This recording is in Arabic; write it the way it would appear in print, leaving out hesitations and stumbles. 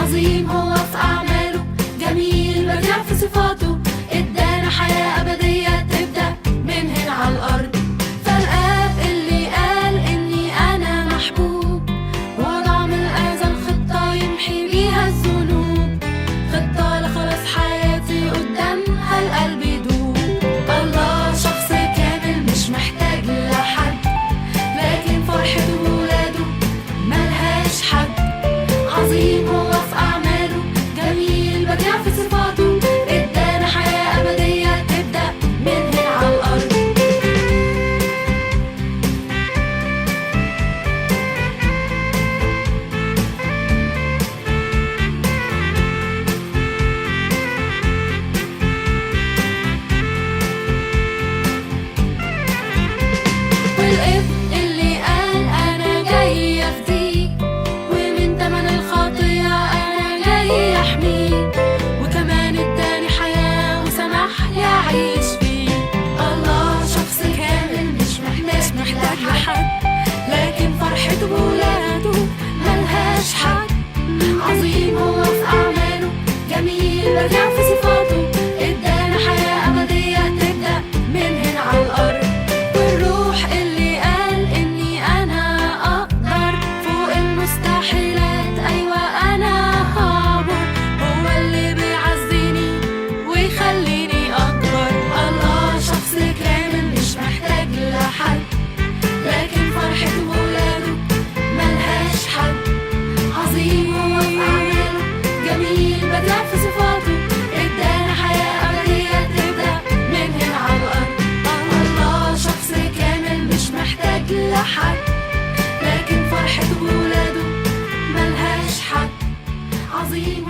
عظيم هو في أعماله، جميل بديع في صفاته، ادانا حياة أبدية تبدأ من هنا على الأرض. فالآب اللي قال إني أنا محبوب وضع من الأزل خطة يمحي بيها الذنوب، خطة لخلاص حياتي قدامها القلب يدوب. الله شخص كامل مش محتاج لحد، لكن فرحته بولاده ملهاش حد. عظيم هو في أعماله، جميل بديع في صفاته، ادانا حياة أبدية تبدأ من هنا على الأرض. والابن اللي قال أنا جاي أفديك، ومن تمن الخطية أنا جاي أحميك، وكمان اداني حياة وسمح لي أعيش فيه. الله شخص كامل مش محتاج لحد، لكن فرحته بولاده ملهاش حد. عظيم هو في أعماله، جميل بديع في صفاته، ادانا حياة أبدية تبدأ من هنا على الأرض. والروح اللي قال إني أنا أقدر فوق المستحيلات، أيوة أنا هعبر، هو اللي بيعزيني ويخليني أكبر. الله شخص كامل مش محتاج لحد، لكن فرحته بولاده ملهاش حد. عظيم هو في أعماله، جميل بديع في صفاته، ادانا حياة أبدية تبدأ من هنا على الأرض. الله شخص كامل مش محتاج لحد، لكن فرحته بولاده ملهاش حد. عظيم